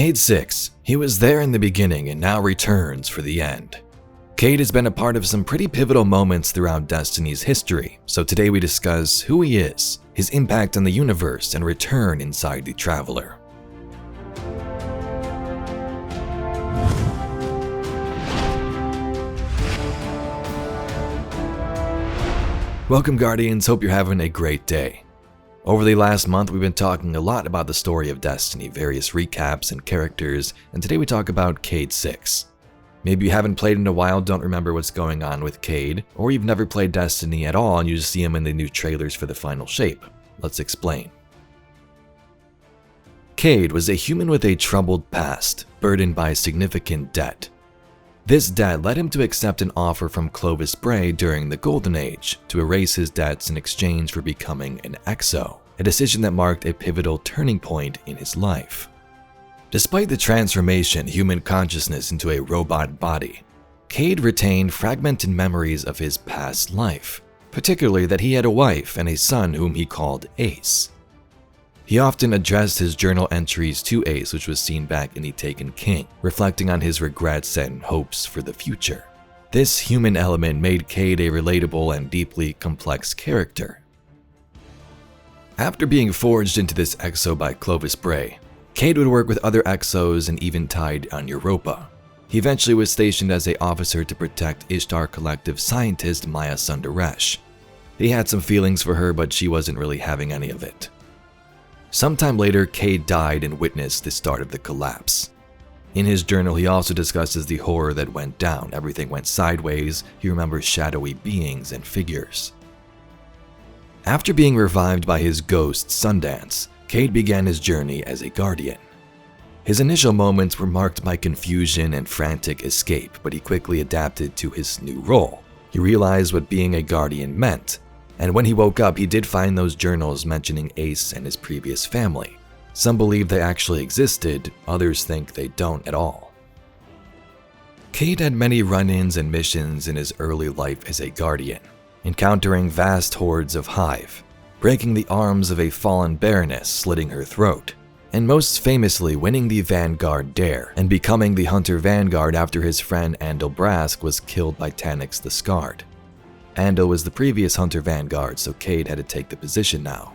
Cayde-6. He was there in the beginning and now returns for the end. Cayde has been a part of some pretty pivotal moments throughout Destiny's history, so today we discuss who he is, his impact on the universe, and return inside the Traveler. Welcome Guardians, hope you're having a great day. Over the last month we've been talking a lot about the story of Destiny, various recaps and characters, and today we talk about Cayde-6. Maybe you haven't played in a while, don't remember what's going on with Cayde, or you've never played Destiny at all and you just see him in the new trailers for the final shape. Let's explain. Cayde was a human with a troubled past, burdened by significant debt. This debt led him to accept an offer from Clovis Bray during the Golden Age to erase his debts in exchange for becoming an Exo, a decision that marked a pivotal turning point in his life. Despite the transformation human consciousness into a robot body, Cayde retained fragmented memories of his past life, particularly that he had a wife and a son whom he called Ace. He often addressed his journal entries to Ace, which was seen back in The Taken King, reflecting on his regrets and hopes for the future. This human element made Cayde a relatable and deeply complex character. After being forged into this Exo by Clovis Bray, Cayde would work with other Exos and even tied on Europa. He eventually was stationed as an officer to protect Ishtar Collective scientist Maya Sundaresh. He had some feelings for her, but she wasn't really having any of it. Sometime later, Cayde died and witnessed the start of the collapse. In his journal, he also discusses the horror that went down. Everything went sideways. He remembers shadowy beings and figures. After being revived by his ghost, Sundance, Cayde began his journey as a Guardian. His initial moments were marked by confusion and frantic escape, but he quickly adapted to his new role. He realized what being a Guardian meant. And when he woke up, he did find those journals mentioning Ace and his previous family. Some believe they actually existed, others think they don't at all. Cayde had many run-ins and missions in his early life as a Guardian, encountering vast hordes of Hive, breaking the arms of a fallen Baroness, slitting her throat, and most famously winning the Vanguard Dare and becoming the Hunter Vanguard after his friend Andal Brask was killed by Tanyx the Scarred. Andal was the previous Hunter Vanguard, so Cayde had to take the position now.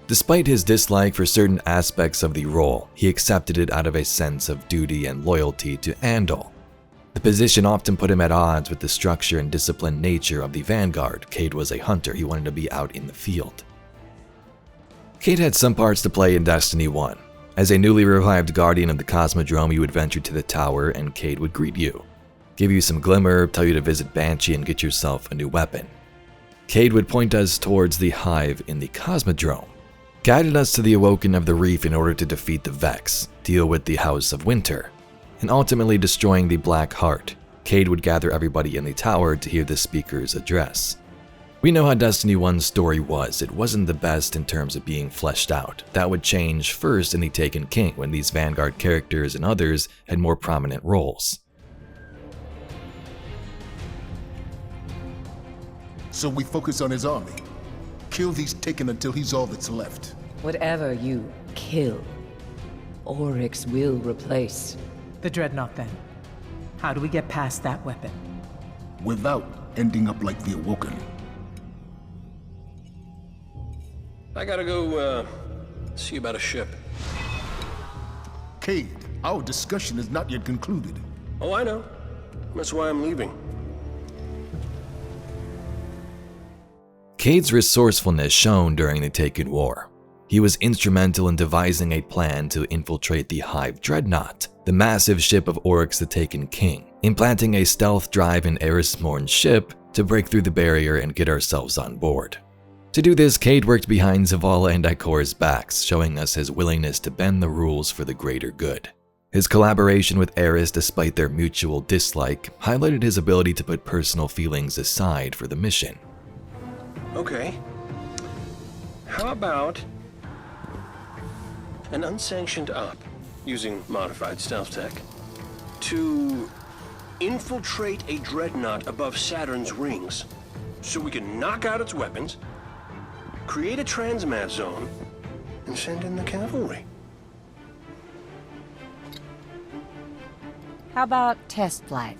Despite his dislike for certain aspects of the role, he accepted it out of a sense of duty and loyalty to Andal. The position often put him at odds with the structure and disciplined nature of the Vanguard. Cayde was a hunter, he wanted to be out in the field. Cayde had some parts to play in Destiny 1. As a newly revived Guardian of the Cosmodrome, you would venture to the tower and Cayde would greet you, give you some glimmer, tell you to visit Banshee and get yourself a new weapon. Cayde would point us towards the Hive in the Cosmodrome, guided us to the Awoken of the Reef in order to defeat the Vex, deal with the House of Winter, and ultimately destroying the Black Heart. Cayde would gather everybody in the tower to hear the speaker's address. We know how Destiny 1's story was. It wasn't the best in terms of being fleshed out. That would change first in The Taken King, when these Vanguard characters and others had more prominent roles. So we focus on his army. Kill these Taken until he's all that's left. Whatever you kill, Oryx will replace. The Dreadnought, then. How do we get past that weapon? Without ending up like the Awoken. I gotta go, see about a ship. Cayde, our discussion is not yet concluded. Oh, I know. That's why I'm leaving. Cayde's resourcefulness shone during the Taken War. He was instrumental in devising a plan to infiltrate the Hive Dreadnought, the massive ship of Oryx the Taken King, implanting a stealth drive in Erismorn's ship to break through the barrier and get ourselves on board. To do this, Cayde worked behind Zavala and Ikora's backs, showing us his willingness to bend the rules for the greater good. His collaboration with Eris, despite their mutual dislike, highlighted his ability to put personal feelings aside for the mission. Okay. How about an unsanctioned op using modified stealth tech to infiltrate a dreadnought above Saturn's rings so we can knock out its weapons, create a transmat zone, and send in the cavalry. How about test flight?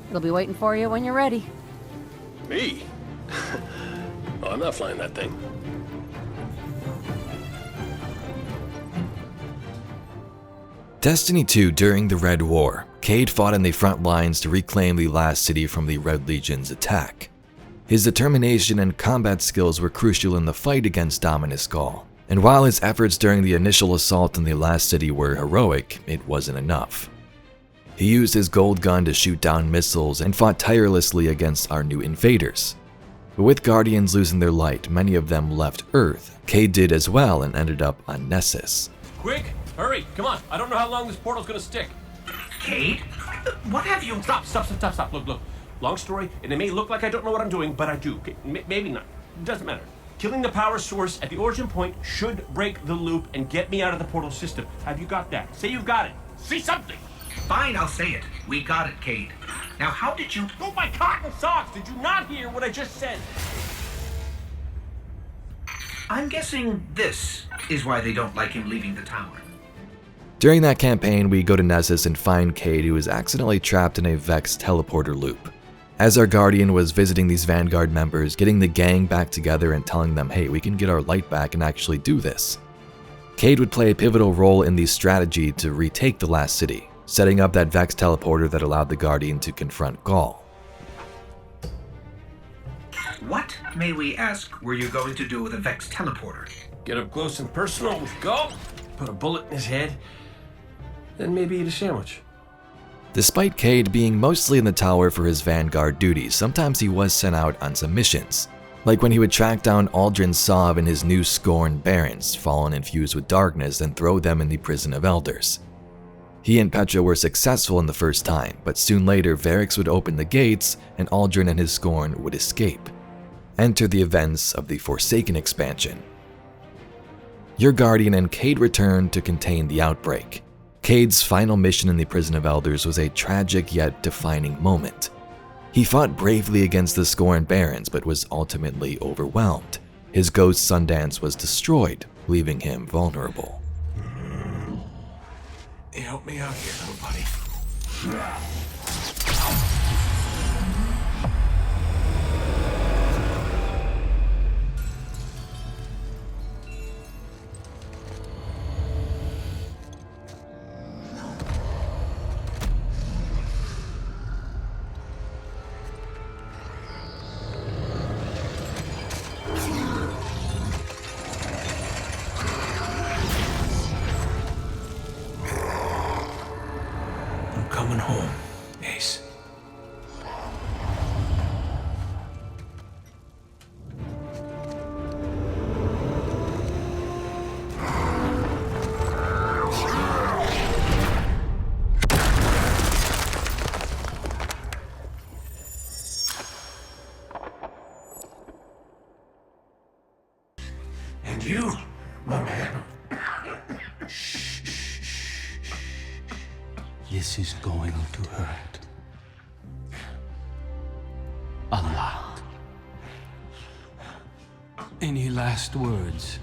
It'll be waiting for you when you're ready. Me? Oh, I'm not flying that thing. Destiny 2 during the Red War, Cayde fought in the front lines to reclaim the last city from the Red Legion's attack. His determination and combat skills were crucial in the fight against Dominus Gaul, and while his efforts during the initial assault on the last city were heroic, it wasn't enough. He used his gold gun to shoot down missiles and fought tirelessly against our new invaders. But with Guardians losing their light, many of them left Earth. Cayde did as well and ended up on Nessus. Quick! Hurry! Come on! I don't know how long this portal's gonna stick. Cayde? What have you... Stop. Look. Long story, and it may look like I don't know what I'm doing, but I do. Okay, maybe not. It doesn't matter. Killing the power source at the origin point should break the loop and get me out of the portal system. Have you got that? Say you've got it. Say something! Fine, I'll say it. We got it, Cayde. Now, how did you... Oh, my cotton socks! Did you not hear what I just said? I'm guessing this is why they don't like him leaving the tower. During that campaign, we go to Nessus and find Cayde, who is accidentally trapped in a Vex teleporter loop. As our Guardian was visiting these Vanguard members, getting the gang back together and telling them, hey, we can get our light back and actually do this. Cayde would play a pivotal role in the strategy to retake the last city, setting up that Vex teleporter that allowed the Guardian to confront Gaul. What, may we ask, were you going to do with a Vex teleporter? Get up close and personal with Gaul, put a bullet in his head, then maybe eat a sandwich. Despite Cayde being mostly in the tower for his Vanguard duties, sometimes he was sent out on some missions, like when he would track down Aldrin Sov and his new Scorn Barons, fallen infused with darkness, and throw them in the Prison of Elders. He and Petra were successful in the first time, but soon later Varix would open the gates and Aldrin and his Scorn would escape. Enter the events of the Forsaken expansion. Your Guardian and Cayde returned to contain the outbreak. Cayde's final mission in the Prison of Elders was a tragic yet defining moment. He fought bravely against the Scorn Barons but was ultimately overwhelmed. His ghost Sundance was destroyed, leaving him vulnerable. Help me out here, little buddy. I'm coming home, Ace. And you, my man. This is going to hurt. A lot. Any last words?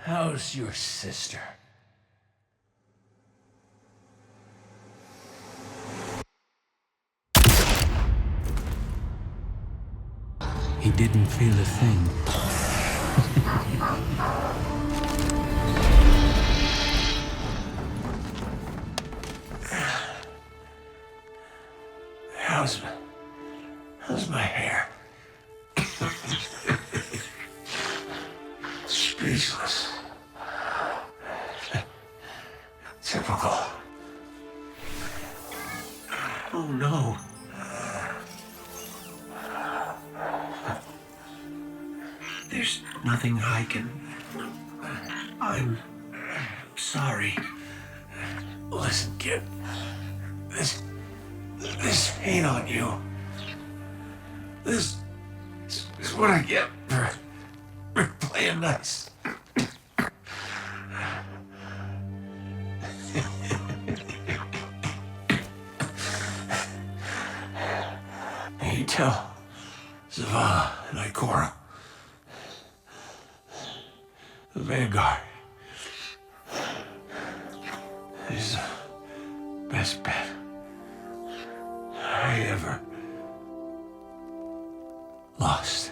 How's your sister? He didn't feel a thing. How's my hair? Speechless. Typical. Oh no. There's nothing I can... I'm sorry. Listen, kid. This pain on you. This is what I get for playing nice. You tell Zavala and Ikora The Vanguard is the best bet I ever lost.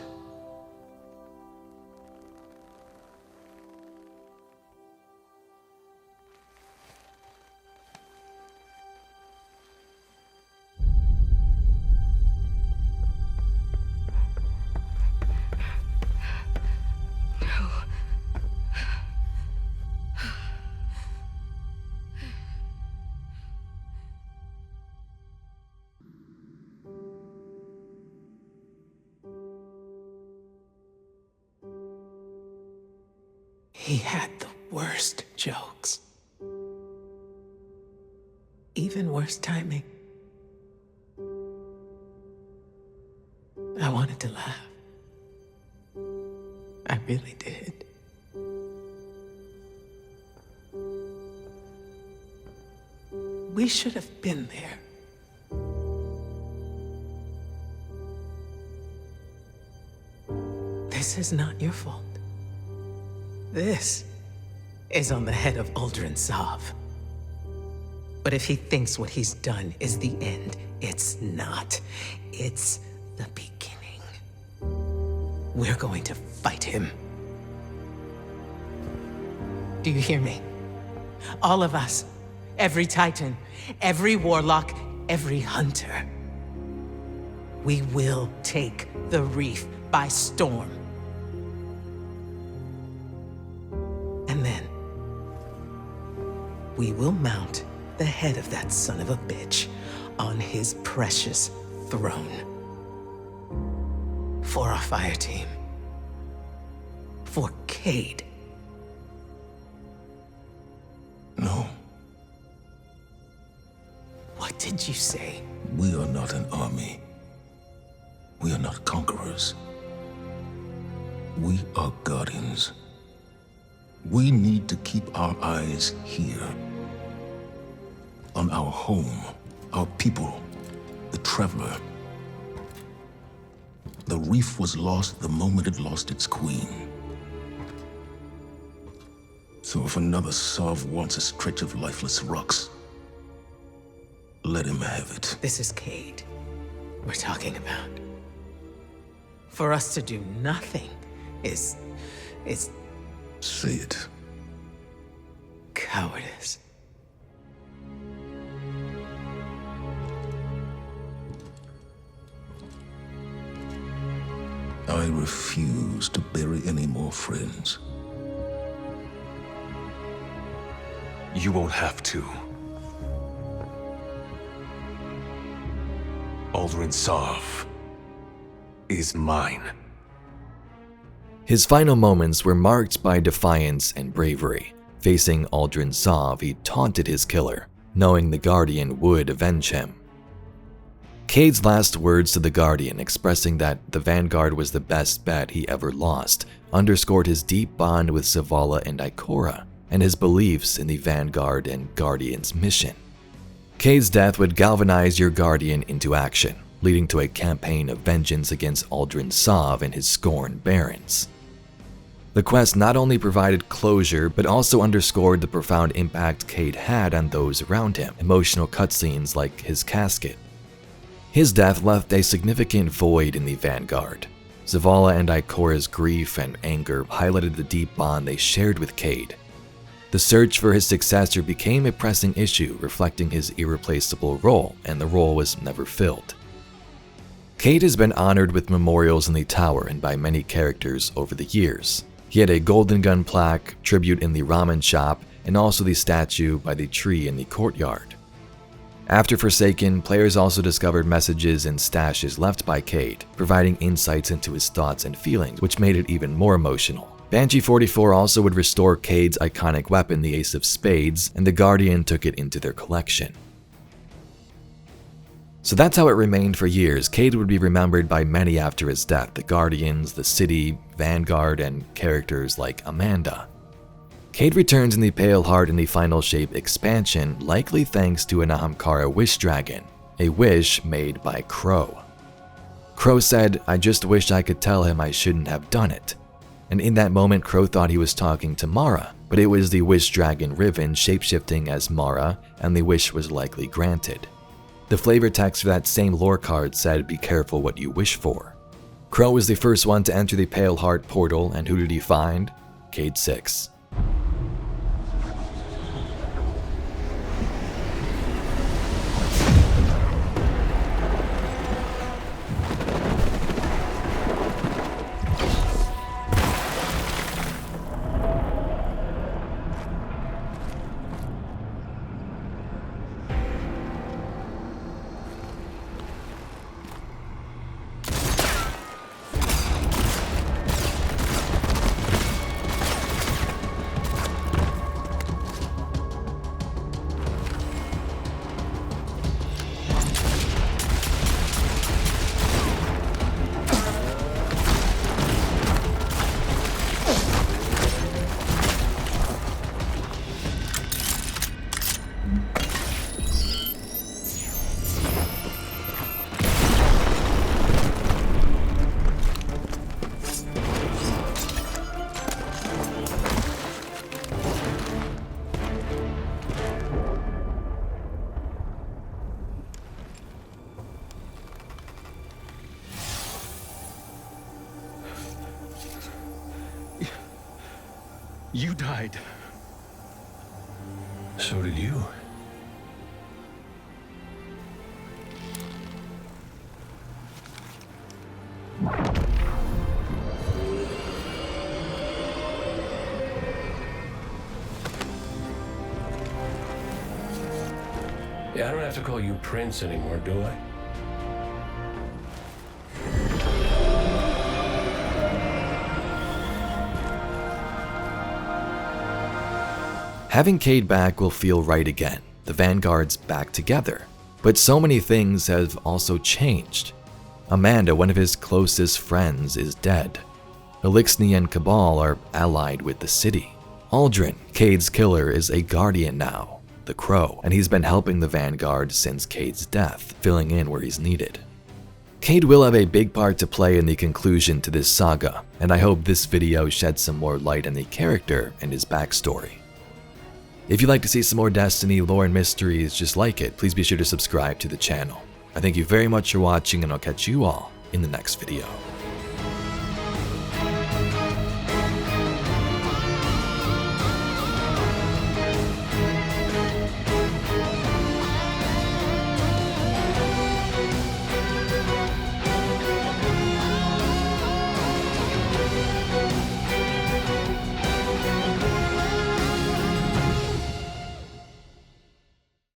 He had the worst jokes. Even worse timing. I wanted to laugh. I really did. We should have been there. This is not your fault. This is on the head of Uldren Sov. But if he thinks what he's done is the end, it's not. It's the beginning. We're going to fight him. Do you hear me? All of us. Every Titan, every Warlock, every Hunter. We will take the Reef by storm. And then, we will mount the head of that son of a bitch on his precious throne. For our fire team. For Cayde. No, What did you say? we are not an army. We are not conquerors. We are guardians. We need to keep our eyes here. On our home, our people, the Traveler. The Reef was lost the moment it lost its queen. So if another Sov wants a stretch of lifeless rocks, let him have it. This is Cayde we're talking about. For us to do nothing is Say it. cowardice. I refuse to bury any more friends. You won't have to. Uldren Sov is mine. His final moments were marked by defiance and bravery. Facing Uldren Sov, he taunted his killer, knowing the Guardian would avenge him. Cayde's last words to the Guardian, expressing that the Vanguard was the best bet he ever lost, underscored his deep bond with Zavala and Ikora, and his beliefs in the Vanguard and Guardian's mission. Cayde's death would galvanize your Guardian into action, leading to a campaign of vengeance against Uldren Sov and his scorned barons. The quest not only provided closure, but also underscored the profound impact Cayde had on those around him, emotional cutscenes like his casket. His death left a significant void in the Vanguard. Zavala and Ikora's grief and anger highlighted the deep bond they shared with Cayde. The search for his successor became a pressing issue, reflecting his irreplaceable role, and the role was never filled. Cayde has been honored with memorials in the tower and by many characters over the years. He had a golden gun plaque, tribute in the ramen shop, and also the statue by the tree in the courtyard. After Forsaken, players also discovered messages and stashes left by Cayde, providing insights into his thoughts and feelings, which made it even more emotional. Banshee 44 also would restore Cayde's iconic weapon, the Ace of Spades, and the Guardian took it into their collection. So that's how it remained for years. Cayde would be remembered by many after his death: the Guardians, the City, Vanguard, and characters like Amanda. Cayde returns in the Pale Heart in the Final Shape expansion, likely thanks to an Ahamkara Wish Dragon, a wish made by Crow. Crow said, "I just wish I could tell him I shouldn't have done it." and in that moment Crow thought he was talking to Mara, but it was the Wish Dragon Riven shapeshifting as Mara, and the wish was likely granted. The flavor text for that same lore card said, "Be careful what you wish for." Crow was the first one to enter the Pale Heart portal, and who did he find? Cayde-6. You died. So did you. Yeah, I don't have to call you Prince anymore, do I? Having Cayde back will feel right again. The Vanguard's back together. But so many things have also changed. Amanda, one of his closest friends, is dead. Elixni and Cabal are allied with the city. Aldrin, Cayde's killer, is a guardian now, the Crow, and he's been helping the Vanguard since Cayde's death, filling in where he's needed. Cayde will have a big part to play in the conclusion to this saga, and I hope this video sheds some more light on the character and his backstory. If you'd like to see some more Destiny lore and mysteries just like it, please be sure to subscribe to the channel. I thank you very much for watching, and I'll catch you all in the next video.